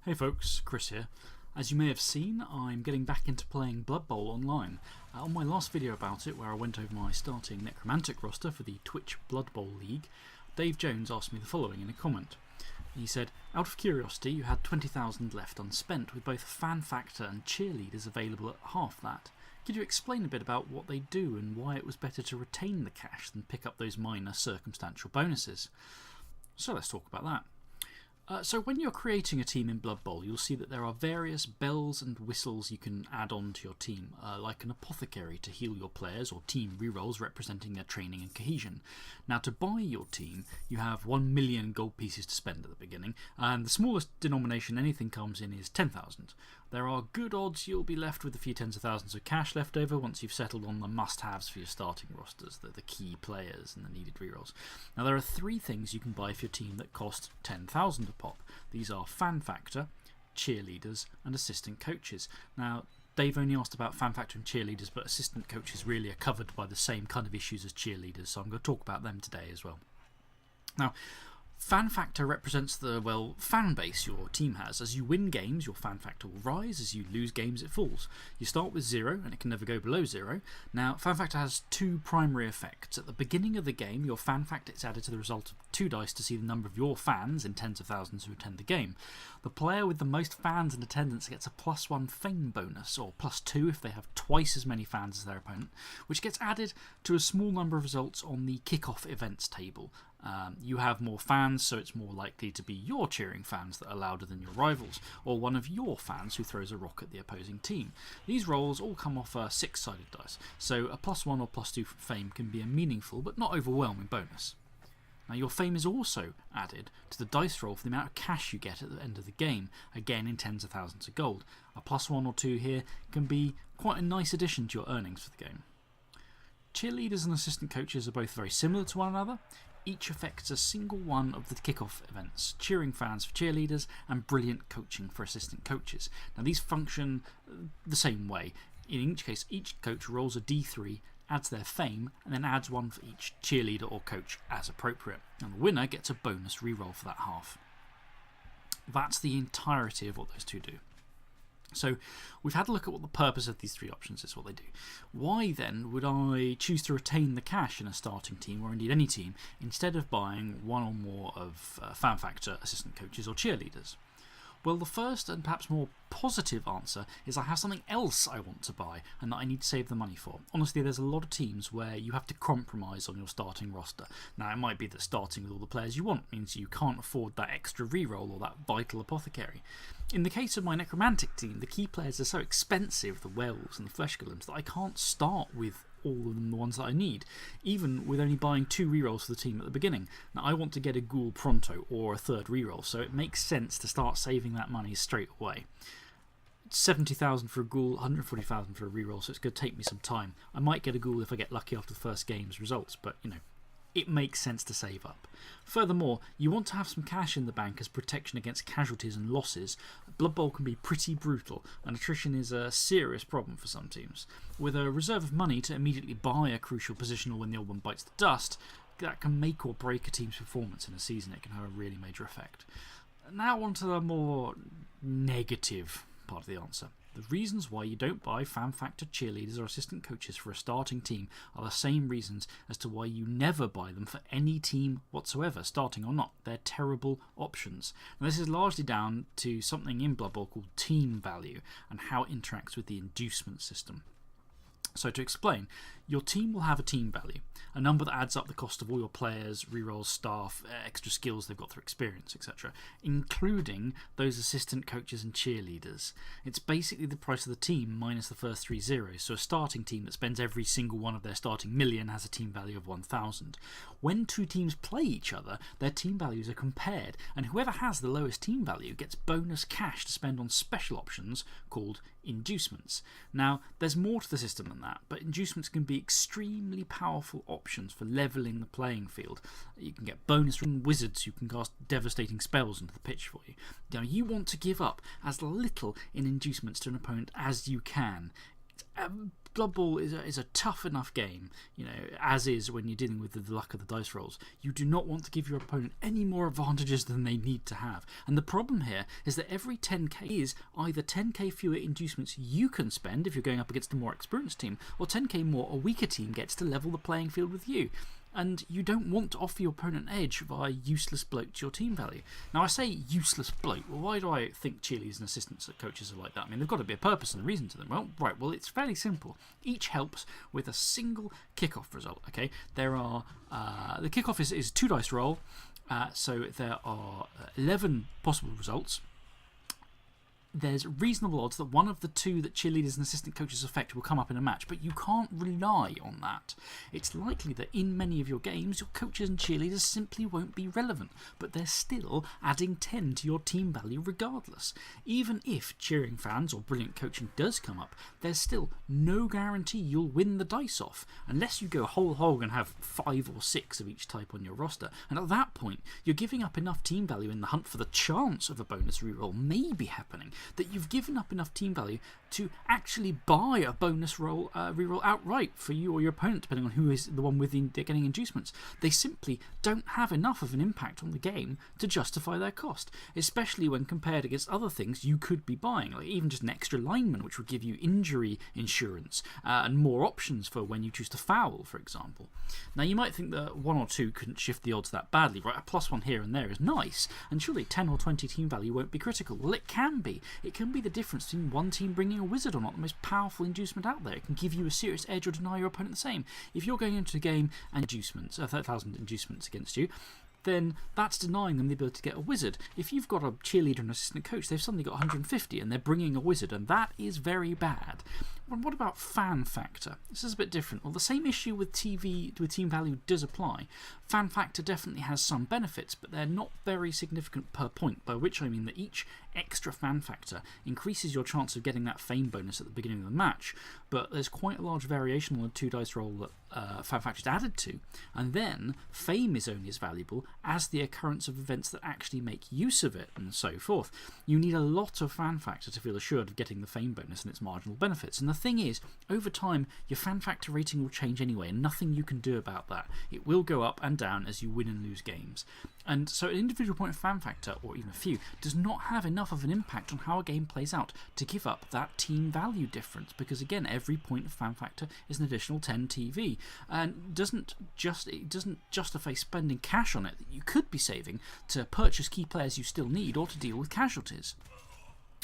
Hey folks, Chris here. As you may have seen, I'm getting back into playing Blood Bowl online. On my last video about it, where I went over my starting necromantic roster for the Twitch Blood Bowl League, Dave Jones asked me the following in a comment. He said, out of curiosity, you had 20,000 left unspent with both Fan Factor and Cheerleaders available at half that. Could you explain a bit about what they do and why it was better to retain the cash than pick up those minor circumstantial bonuses? So let's talk about that. So when you're creating a team in Blood Bowl, you'll see that there are various bells and whistles you can add on to your team, like an apothecary to heal your players, or team rerolls representing their training and cohesion. Now to buy your team, you have 1 million gold pieces to spend at the beginning, and the smallest denomination anything comes in is 10,000. There are good odds you'll be left with a few tens of thousands of cash left over once you've settled on the must-haves for your starting rosters, the key players and the needed rerolls. Now there are 3 things you can buy for your team that cost 10,000 a pop. These are Fan Factor, Cheerleaders and Assistant Coaches. Now Dave only asked about Fan Factor and Cheerleaders, but Assistant Coaches really are covered by the same kind of issues as Cheerleaders, so I'm going to talk about them today as well. Now, Fan Factor represents the, fan base your team has. As you win games, your Fan Factor will rise. As you lose games, it falls. You start with 0, and it can never go below 0. Now, Fan Factor has 2 primary effects. At the beginning of the game, your Fan Factor is added to the result of 2 dice to see the number of your fans, in tens of thousands, who attend the game. The player with the most fans in attendance gets a +1 fame bonus, or +2 if they have twice as many fans as their opponent, which gets added to a small number of results on the kickoff events table. You have more fans, so it's more likely to be your cheering fans that are louder than your rivals, or one of your fans who throws a rock at the opposing team. These rolls all come off a 6-sided dice, so a +1 or +2 fame can be a meaningful but not overwhelming bonus. Now your fame is also added to the dice roll for the amount of cash you get at the end of the game, again in tens of thousands of gold. A +1 or 2 here can be quite a nice addition to your earnings for the game. Cheerleaders and assistant coaches are both very similar to one another. Each affects a single one of the kickoff events, cheering fans for cheerleaders and brilliant coaching for assistant coaches. Now these function the same way. In each case, each coach rolls a d3, adds their fame, and then adds 1 for each cheerleader or coach as appropriate. And the winner gets a bonus reroll for that half. That's the entirety of what those 2 do. So we've had a look at what the purpose of these 3 options is, what they do. Why then would I choose to retain the cash in a starting team, or indeed any team, instead of buying 1 or more of Fan Factor, assistant coaches or cheerleaders? Well, the first and perhaps more positive answer is I have something else I want to buy and that I need to save the money for. Honestly, there's a lot of teams where you have to compromise on your starting roster. Now, it might be that starting with all the players you want means you can't afford that extra reroll or that vital apothecary. In the case of my necromantic team, the key players are so expensive, the werewolves and the flesh golems, that I can't start with all of them the ones that I need, even with only buying 2 rerolls for the team at the beginning. Now I want to get a ghoul pronto or a 3rd reroll, so it makes sense to start saving that money straight away. 70,000 for a ghoul, 140,000 for a reroll, so it's going to take me some time. I might get a ghoul if I get lucky after the first game's results, but you know, it makes sense to save up. Furthermore, you want to have some cash in the bank as protection against casualties and losses. Blood Bowl can be pretty brutal, and attrition is a serious problem for some teams. With a reserve of money to immediately buy a crucial positional when the old one bites the dust, that can make or break a team's performance in a season. It can have a really major effect. Now on to the more negative part of the answer. The reasons why you don't buy Fan Factor, Cheerleaders or assistant coaches for a starting team are the same reasons as to why you never buy them for any team whatsoever, starting or not. They're terrible options. And this is largely down to something in Blood Bowl called team value and how it interacts with the inducement system. So to explain, your team will have a team value, a number that adds up the cost of all your players, rerolls, staff, extra skills they've got through experience, etc., including those assistant coaches and cheerleaders. It's basically the price of the team minus the first 3 zeros, so a starting team that spends every single one of their starting million has a team value of 1,000. When 2 teams play each other, their team values are compared, and whoever has the lowest team value gets bonus cash to spend on special options called inducements. Now, there's more to the system than that, but inducements can be extremely powerful options for levelling the playing field. You can get bonus from wizards who can cast devastating spells onto the pitch for you. Now, you want to give up as little in inducements to an opponent as you can. It's Blood Bowl is a tough enough game, as is when you're dealing with the luck of the dice rolls. You do not want to give your opponent any more advantages than they need to have. And the problem here is that every 10k is either 10k fewer inducements you can spend if you're going up against a more experienced team, or 10k more a weaker team gets to level the playing field with you. And you don't want to offer your opponent an edge via useless bloat to your team value. Now, I say useless bloat. Well, why do I think cheerleaders and assistants coaches are like that? I mean, there's got to be a purpose and a reason to them. Well, it's fairly simple. Each helps with a single kickoff result. Okay, there are the kickoff is a 2 dice roll, so there are 11 possible results. There's reasonable odds that one of the 2 that cheerleaders and assistant coaches affect will come up in a match, but you can't rely on that. It's likely that in many of your games, your coaches and cheerleaders simply won't be relevant, but they're still adding 10 to your team value regardless. Even if cheering fans or brilliant coaching does come up, there's still no guarantee you'll win the dice off, unless you go whole hog and have 5 or 6 of each type on your roster. And at that point, you're giving up enough team value in the hunt for the chance of a bonus reroll may be happening, that you've given up enough team value to actually buy a bonus reroll outright for you or your opponent, depending on who is the one with getting inducements. They simply don't have enough of an impact on the game to justify their cost, especially when compared against other things you could be buying, like even just an extra lineman, which would give you injury insurance and more options for when you choose to foul, for example. Now, you might think that 1 or 2 couldn't shift the odds that badly, right? A +1 here and there is nice, and surely 10 or 20 team value won't be critical. Well, it can be. It can be the difference between one team bringing a wizard or not, the most powerful inducement out there. It can give you a serious edge or deny your opponent the same. If you're going into a game and inducements, 1,000 inducements against you, then that's denying them the ability to get a wizard. If you've got a cheerleader and assistant coach, they've suddenly got 150 and they're bringing a wizard, and that is very bad. Well, what about fan factor? This is a bit different. Well, the same issue with team value does apply. Fan factor definitely has some benefits, but they're not very significant per point, by which I mean that each extra fan factor increases your chance of getting that fame bonus at the beginning of the match, but there's quite a large variation on the 2 dice roll that fan factor is added to, and then fame is only as valuable as the occurrence of events that actually make use of it, and so forth. You need a lot of fan factor to feel assured of getting the fame bonus and its marginal benefits, and the thing is, over time, your fan factor rating will change anyway, and nothing you can do about that. It will go up and down as you win and lose games. And so an individual point of fan factor, or even a few, does not have enough of an impact on how a game plays out to give up that team value difference, because again, every point of fan factor is an additional 10 TV, and it doesn't justify spending cash on it that you could be saving to purchase key players you still need or to deal with casualties.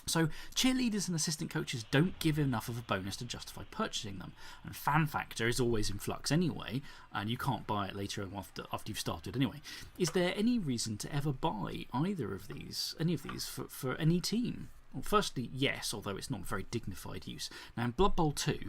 So cheerleaders and assistant coaches don't give enough of a bonus to justify purchasing them, and fan factor is always in flux anyway, and you can't buy it later after you've started anyway. Is there any reason to ever buy any of these for any team? Well, firstly, yes, although it's not a very dignified use. Now, in Blood Bowl 2,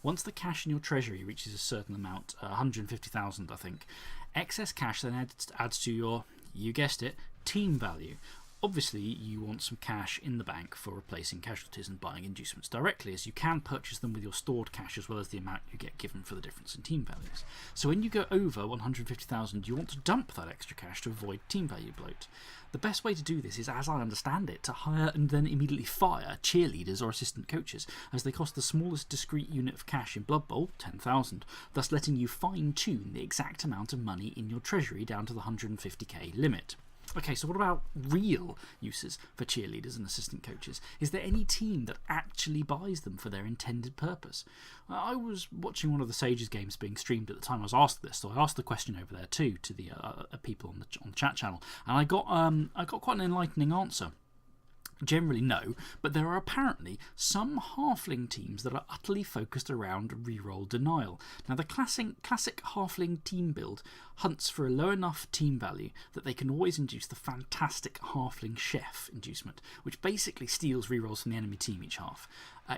once the cash in your treasury reaches a certain amount, 150,000 I think, excess cash then adds to your, you guessed it, team value. Obviously, you want some cash in the bank for replacing casualties and buying inducements directly, as you can purchase them with your stored cash as well as the amount you get given for the difference in team values. So when you go over 150,000, you want to dump that extra cash to avoid team value bloat. The best way to do this is, as I understand it, to hire and then immediately fire cheerleaders or assistant coaches, as they cost the smallest discrete unit of cash in Blood Bowl, 10,000, thus letting you fine-tune the exact amount of money in your treasury down to the 150k limit. Okay, so what about real uses for cheerleaders and assistant coaches? Is there any team that actually buys them for their intended purpose? I was watching one of the Sages games being streamed at the time I was asked this, so I asked the question over there too to the people on the chat channel, and I got quite an enlightening answer. Generally no, but there are apparently some halfling teams that are utterly focused around reroll denial. Now, the classic halfling team build hunts for a low enough team value that they can always induce the fantastic halfling chef inducement, which basically steals rerolls from the enemy team each half.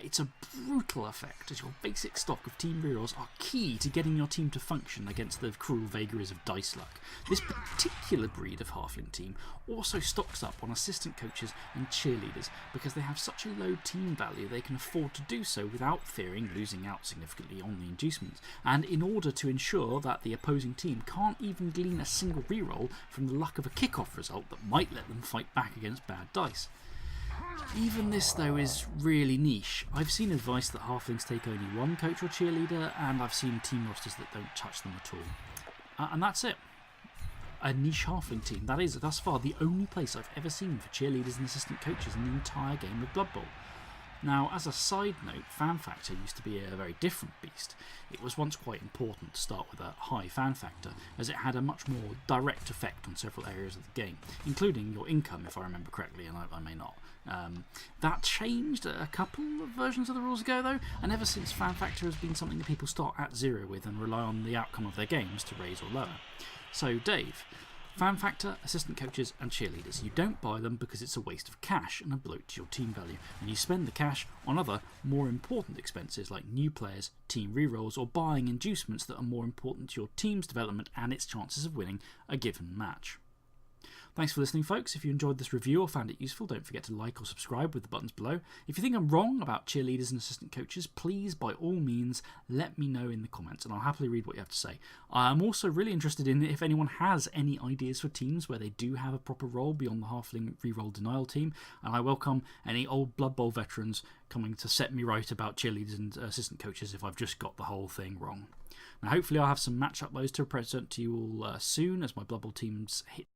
It's a brutal effect, as your basic stock of team rerolls are key to getting your team to function against the cruel vagaries of dice luck. This particular breed of halfling team also stocks up on assistant coaches and cheerleaders because they have such a low team value they can afford to do so without fearing losing out significantly on the inducements, and in order to ensure that the opposing team can't even glean a single reroll from the luck of a kickoff result that might let them fight back against bad dice. Even this, though, is really niche. I've seen advice that halflings take only one coach or cheerleader, and I've seen team rosters that don't touch them at all. And that's it. A niche halfling team. That is, thus far, the only place I've ever seen for cheerleaders and assistant coaches in the entire game of Blood Bowl. Now, as a side note, fan factor used to be a very different beast. It was once quite important to start with a high fan factor, as it had a much more direct effect on several areas of the game, including your income, if I remember correctly, and I may not. That changed a couple of versions of the rules ago, though, and ever since fan factor has been something that people start at zero with and rely on the outcome of their games to raise or lower. So, Dave, fan factor, assistant coaches and cheerleaders. You don't buy them because it's a waste of cash and a bloat to your team value, and you spend the cash on other, more important expenses like new players, team rerolls, or buying inducements that are more important to your team's development and its chances of winning a given match. Thanks for listening, folks. If you enjoyed this review or found it useful, don't forget to like or subscribe with the buttons below. If you think I'm wrong about cheerleaders and assistant coaches, please, by all means, let me know in the comments, and I'll happily read what you have to say. I'm also really interested in if anyone has any ideas for teams where they do have a proper role beyond the halfling reroll denial team, and I welcome any old Blood Bowl veterans coming to set me right about cheerleaders and assistant coaches if I've just got the whole thing wrong. Now, hopefully I'll have some match uploads to present to you all soon as my Blood Bowl teams hit